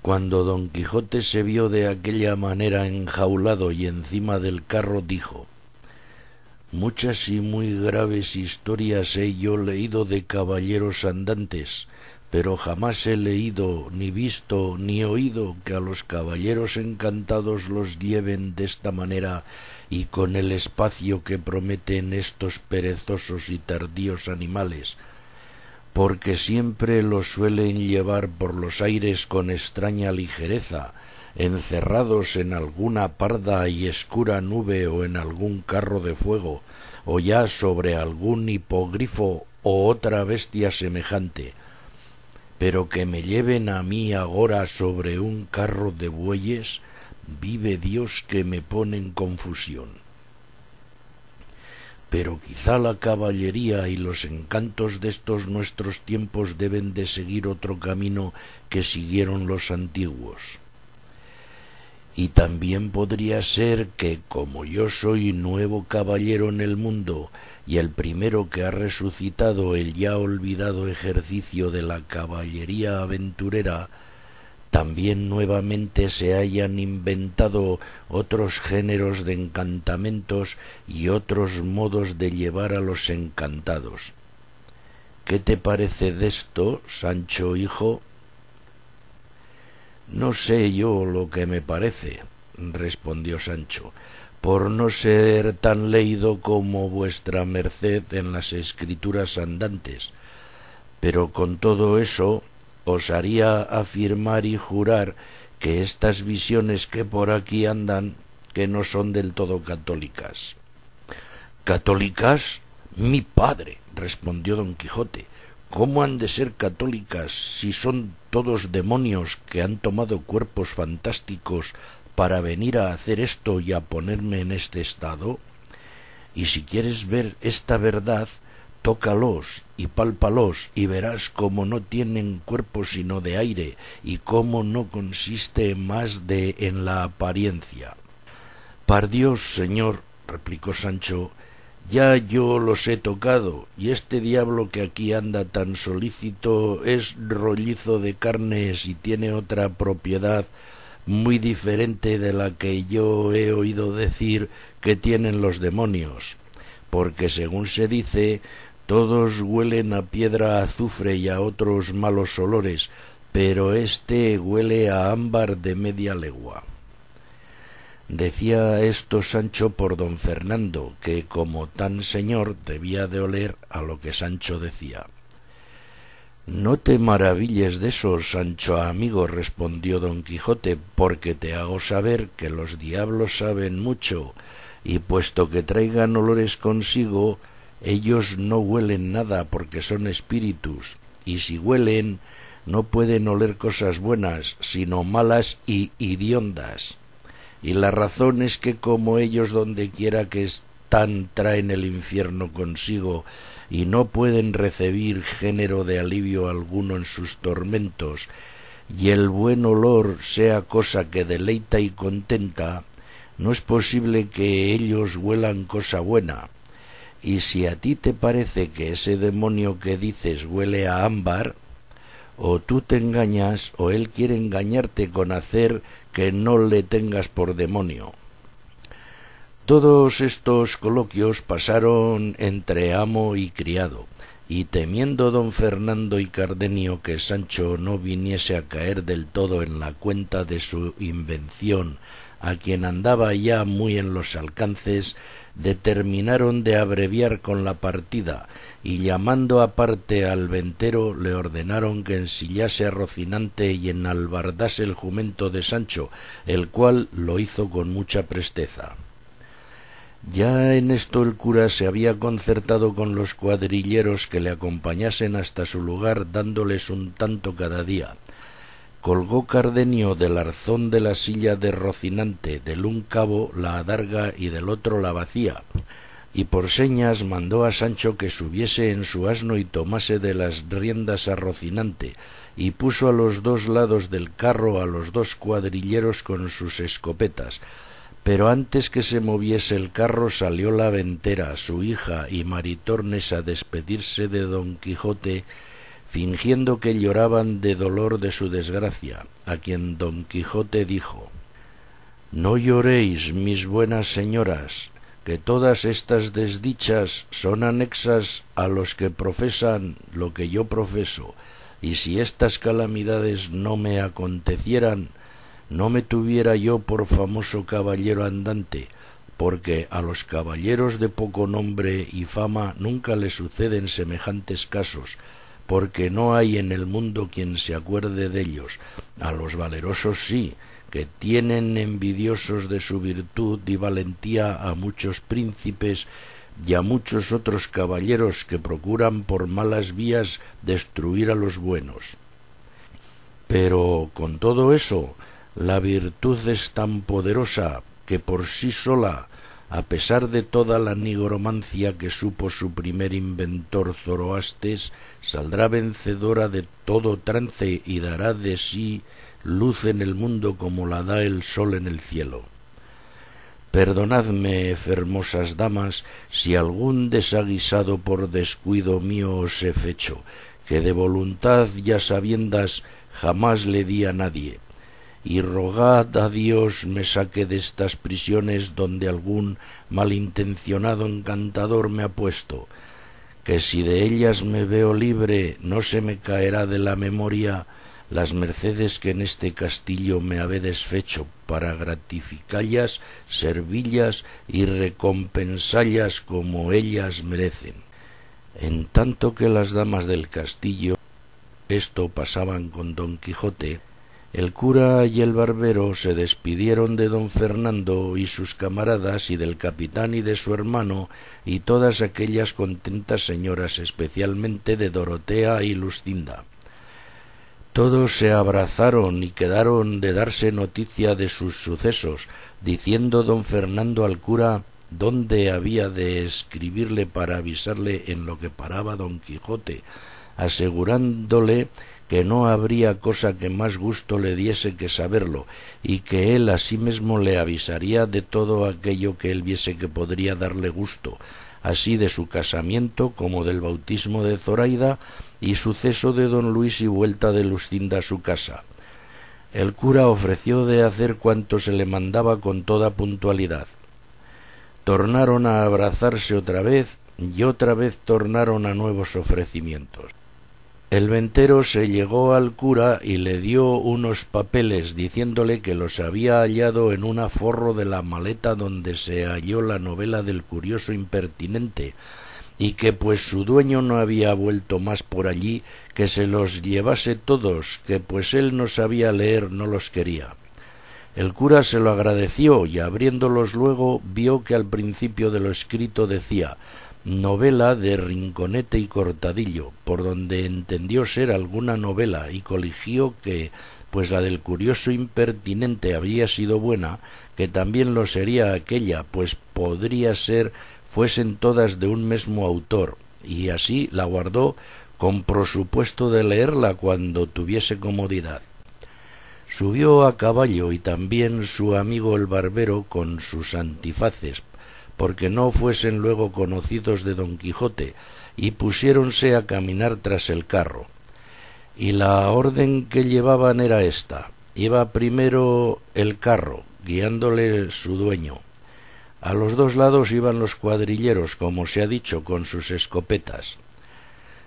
Cuando don Quijote se vio de aquella manera enjaulado y encima del carro, dijo: muchas y muy graves historias he yo leído de caballeros andantes, pero jamás he leído, ni visto, ni oído que a los caballeros encantados los lleven desta manera y con el espacio que prometen estos perezosos y tardíos animales, porque siempre los suelen llevar por los aires con extraña ligereza, encerrados en alguna parda y escura nube o en algún carro de fuego, o ya sobre algún hipogrifo o otra bestia semejante, pero que me lleven a mí agora sobre un carro de bueyes, vive Dios que me pone en confusión. Pero quizá la caballería y los encantos de estos nuestros tiempos deben de seguir otro camino que siguieron los antiguos. Y también podría ser que, como yo soy nuevo caballero en el mundo y el primero que ha resucitado el ya olvidado ejercicio de la caballería aventurera, también nuevamente se hayan inventado otros géneros de encantamentos y otros modos de llevar a los encantados. ¿Qué te parece desto, Sancho hijo? No sé yo lo que me parece, respondió Sancho, por no ser tan leído como vuestra merced en las escrituras andantes, pero con todo eso osaría afirmar y jurar que estas visiones que por aquí andan, que no son del todo católicas. ¿Católicas? Mi padre, respondió don Quijote, ¿cómo han de ser católicas si son todos demonios que han tomado cuerpos fantásticos para venir a hacer esto y a ponerme en este estado? Y si quieres ver esta verdad, tócalos y pálpalos y verás cómo no tienen cuerpo sino de aire y cómo no consiste más de en la apariencia. Par Dios, señor, replicó Sancho, ya yo los he tocado, y este diablo que aquí anda tan solícito es rollizo de carnes y tiene otra propiedad muy diferente de la que yo he oído decir que tienen los demonios, porque según se dice, todos huelen a piedra, a azufre y a otros malos olores, pero éste huele a ámbar de media legua. Decía esto Sancho por don Fernando, que como tan señor debía de oler a lo que Sancho decía. No te maravilles de eso, Sancho amigo, respondió don Quijote, porque te hago saber que los diablos saben mucho, y puesto que traigan olores consigo, ellos no huelen nada porque son espíritus, y si huelen no pueden oler cosas buenas, sino malas y hediondas. Y la razón es que como ellos donde quiera que están traen el infierno consigo y no pueden recebir género de alivio alguno en sus tormentos, y el buen olor sea cosa que deleita y contenta, no es posible que ellos huelan cosa buena. Y si a ti te parece que ese demonio que dices huele a ámbar, o tú te engañas o él quiere engañarte con hacer que no le tengas por demonio. Todos estos coloquios pasaron entre amo y criado, y temiendo don Fernando y Cardenio que Sancho no viniese a caer del todo en la cuenta de su invención, a quien andaba ya muy en los alcances, determinaron de abreviar con la partida, y llamando aparte al ventero le ordenaron que ensillase a Rocinante y enalbardase el jumento de Sancho, el cual lo hizo con mucha presteza. Ya en esto el cura se había concertado con los cuadrilleros que le acompañasen hasta su lugar, dándoles un tanto cada día. Colgó Cardenio del arzón de la silla de Rocinante del un cabo la adarga y del otro la bacía, y por señas mandó a Sancho que subiese en su asno y tomase de las riendas a Rocinante, y puso a los dos lados del carro a los dos cuadrilleros con sus escopetas. Pero antes que se moviese el carro salió la ventera, su hija y Maritornes a despedirse de don Quijote, fingiendo que lloraban de dolor de su desgracia, a quien Don Quijote dijo: «No lloréis, mis buenas señoras, que todas estas desdichas son anexas a los que profesan lo que yo profeso, y si estas calamidades no me acontecieran, no me tuviera yo por famoso caballero andante, porque a los caballeros de poco nombre y fama nunca les suceden semejantes casos, porque no hay en el mundo quien se acuerde dellos. A los valerosos sí, que tienen envidiosos de su virtud y valentía a muchos príncipes y a muchos otros caballeros que procuran por malas vías destruir a los buenos. Pero con todo eso, la virtud es tan poderosa que por sí sola, a pesar de toda la nigromancia que supo su primer inventor Zoroastes, saldrá vencedora de todo trance y dará de sí luz en el mundo como la da el sol en el cielo. Perdonadme, hermosas damas, si algún desaguisado por descuido mío os he fecho, que de voluntad ya sabiendas jamás le di a nadie, y rogad a Dios me saque de estas prisiones donde algún malintencionado encantador me ha puesto, que si de ellas me veo libre no se me caerá de la memoria las mercedes que en este castillo me habedes fecho para gratificallas, servillas y recompensallas como ellas merecen. En tanto que las damas del castillo esto pasaban con Don Quijote, el cura y el barbero se despidieron de don Fernando y sus camaradas y del capitán y de su hermano y todas aquellas contentas señoras, especialmente de Dorotea y Luscinda. Todos se abrazaron y quedaron de darse noticia de sus sucesos, diciendo don Fernando al cura dónde había de escribirle para avisarle en lo que paraba don Quijote, asegurándole que no habría cosa que más gusto le diese que saberlo, y que él asimesmo le avisaría de todo aquello que él viese que podría darle gusto, así de su casamiento como del bautismo de Zoraida y suceso de don Luis y vuelta de Luscinda a su casa. El cura ofreció de hacer cuanto se le mandaba con toda puntualidad. Tornaron a abrazarse otra vez y otra vez tornaron a nuevos ofrecimientos. El ventero se llegó al cura y le dio unos papeles diciéndole que los había hallado en un aforro de la maleta donde se halló la novela del curioso impertinente, y que pues su dueño no había vuelto más por allí, que se los llevase todos, que pues él no sabía leer no los quería. El cura se lo agradeció y abriéndolos luego vio que al principio de lo escrito decía novela de Rinconete y Cortadillo, por donde entendió ser alguna novela y coligió que, pues la del curioso impertinente había sido buena, que también lo sería aquella, pues podría ser fuesen todas de un mesmo autor, y así la guardó con prosupuesto de leerla cuando tuviese comodidad. Subió a caballo y también su amigo el barbero con sus antifaces, porque no fuesen luego conocidos de don Quijote, y pusiéronse a caminar tras el carro. Y la orden que llevaban era esta: iba primero el carro, guiándole su dueño. A los dos lados iban los cuadrilleros, como se ha dicho, con sus escopetas.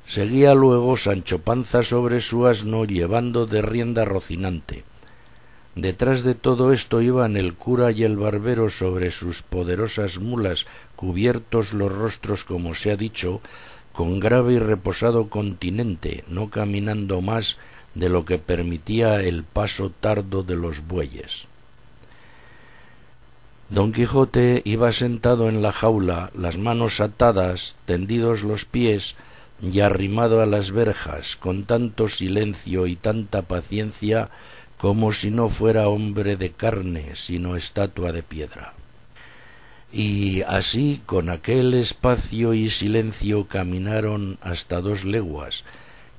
Seguía luego Sancho Panza sobre su asno, llevando de rienda Rocinante. Detrás de todo esto iban el cura y el barbero sobre sus poderosas mulas, cubiertos los rostros, como se ha dicho, con grave y reposado continente, no caminando más de lo que permitía el paso tardo de los bueyes. Don Quijote iba sentado en la jaula, las manos atadas, tendidos los pies y arrimado a las verjas, con tanto silencio y tanta paciencia como si no fuera hombre de carne, sino estatua de piedra. Y así, con aquel espacio y silencio, caminaron hasta 2 leguas,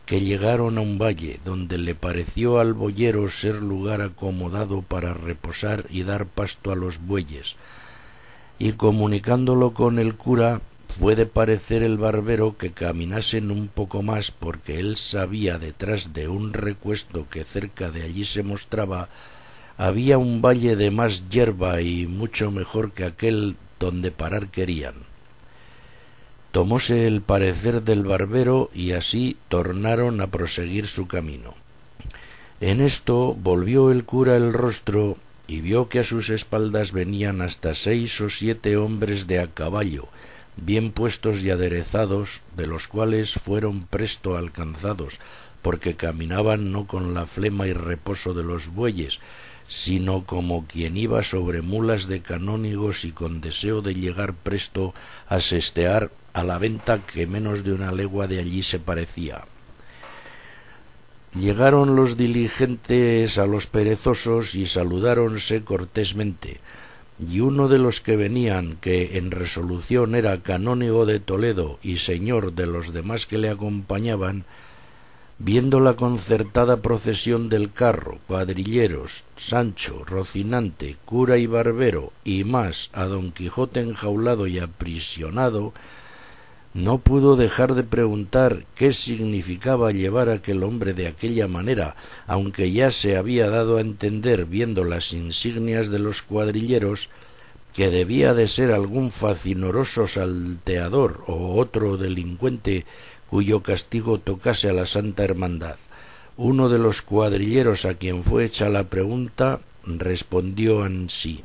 que llegaron a un valle, donde le pareció al boyero ser lugar acomodado para reposar y dar pasto a los bueyes, y comunicándolo con el cura, puede parecer el barbero que caminasen un poco más, porque él sabía detrás de un recuesto que cerca de allí se mostraba había un valle de más yerba y mucho mejor que aquel donde parar querían. Tomóse el parecer del barbero y así tornaron a proseguir su camino. En esto volvió el cura el rostro y vio que a sus espaldas venían hasta 6 o 7 hombres de a caballo, bien puestos y aderezados, de los cuales fueron presto alcanzados, porque caminaban no con la flema y reposo de los bueyes, sino como quien iba sobre mulas de canónigos y con deseo de llegar presto a sestear a la venta que menos de una legua de allí se parecía. Llegaron los diligentes a los perezosos y saludáronse cortésmente, y uno de los que venían, que en resolución era canónigo de Toledo y señor de los demás que le acompañaban, viendo la concertada procesión del carro, cuadrilleros, Sancho, Rocinante, cura y barbero, y más a don Quijote enjaulado y aprisionado, no pudo dejar de preguntar qué significaba llevar a aquel hombre de aquella manera, aunque ya se había dado a entender, viendo las insignias de los cuadrilleros, que debía de ser algún facinoroso salteador o otro delincuente cuyo castigo tocase a la Santa Hermandad. Uno de los cuadrilleros, a quien fue hecha la pregunta, respondió ansí: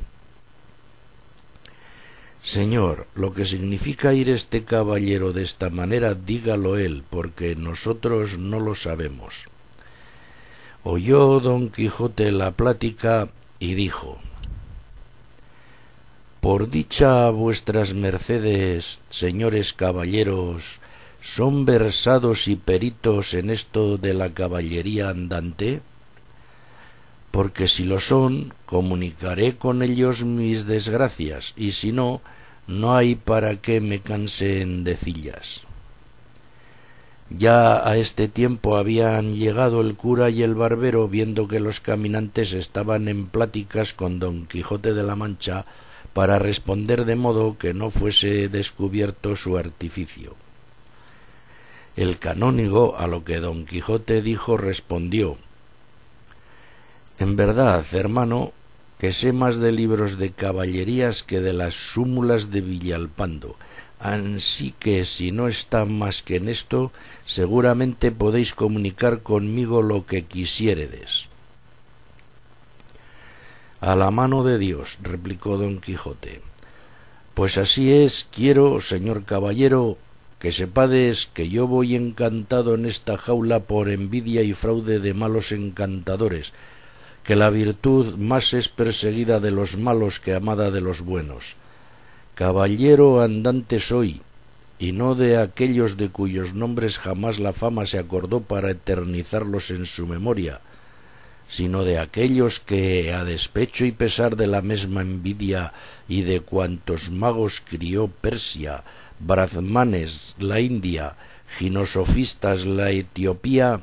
Señor, lo que significa ir este caballero de esta manera, dígalo él, porque nosotros no lo sabemos. Oyó don Quijote la plática y dijo: Por dicha vuestras mercedes, señores caballeros, ¿son versados y peritos en esto de la caballería andante? Porque si lo son, comunicaré con ellos mis desgracias, y si no, no hay para qué me canse en decillas. Ya a este tiempo habían llegado el cura y el barbero, viendo que los caminantes estaban en pláticas con don Quijote de la Mancha, para responder de modo que no fuese descubierto su artificio. El canónigo, a lo que don Quijote dijo, respondió: En verdad, hermano, que sé más de libros de caballerías que de las súmulas de Villalpando, ansí que si no está más que en esto, seguramente podéis comunicar conmigo lo que quisiéredes. A la mano de Dios, replicó don Quijote. Pues así es, quiero, señor caballero, que sepades que yo voy encantado en esta jaula por envidia y fraude de malos encantadores, que la virtud más es perseguida de los malos que amada de los buenos. Caballero andante soy, y no de aquellos de cuyos nombres jamás la fama se acordó para eternizarlos en su memoria, sino de aquellos que, a despecho y pesar de la mesma envidia y de cuantos magos crió Persia, Brazmanes la India, ginosofistas la Etiopía,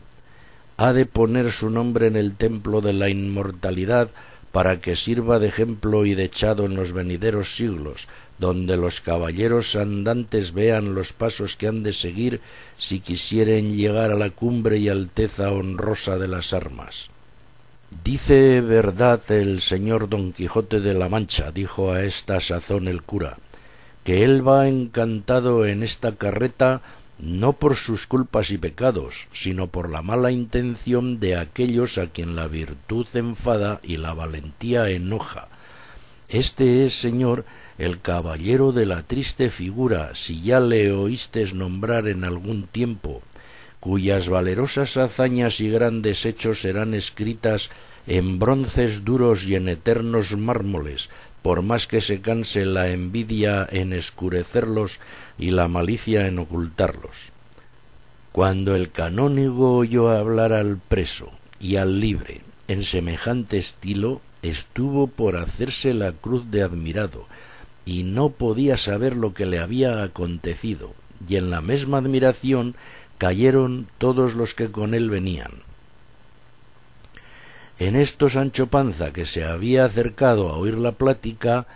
ha de poner su nombre en el templo de la inmortalidad, para que sirva de ejemplo y dechado en los venideros siglos, donde los caballeros andantes vean los pasos que han de seguir si quisieren llegar a la cumbre y alteza honrosa de las armas. Dice verdad el señor don Quijote de la Mancha, dijo a esta sazón el cura, que él va encantado en esta carreta no por sus culpas y pecados, sino por la mala intención de aquellos a quien la virtud enfada y la valentía enoja. Este es, señor, el caballero de la triste figura, si ya le oístes nombrar en algún tiempo, cuyas valerosas hazañas y grandes hechos serán escritas en bronces duros y en eternos mármoles, por más que se canse la envidia en escurecerlos y la malicia en ocultarlos. Cuando el canónigo oyó hablar al preso y al libre en semejante estilo, estuvo por hacerse la cruz de admirado, y no podía saber lo que le había acontecido, y en la mesma admiración cayeron todos los que con él venían. En esto Sancho Panza, que se había acercado a oír la plática,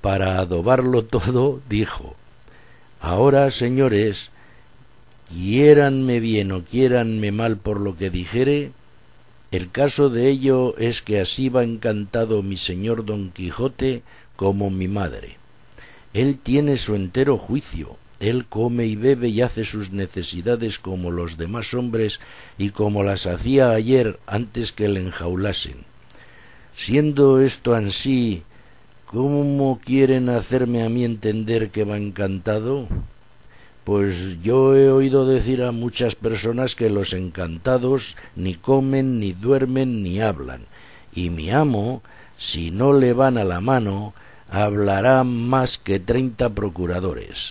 para adobarlo todo, dijo: Ahora, señores, quiéranme bien o quiéranme mal por lo que dijere, el caso de ello es que así va encantado mi señor Don Quijote como mi madre. Él tiene su entero juicio, él come y bebe y hace sus necesidades como los demás hombres y como las hacía ayer antes que le enjaulasen. Siendo esto ansí, ¿cómo quieren hacerme a mí entender que va encantado? Pues yo he oído decir a muchas personas que los encantados ni comen, ni duermen, ni hablan, y mi amo, si no le van a la mano, hablará más que 30 procuradores.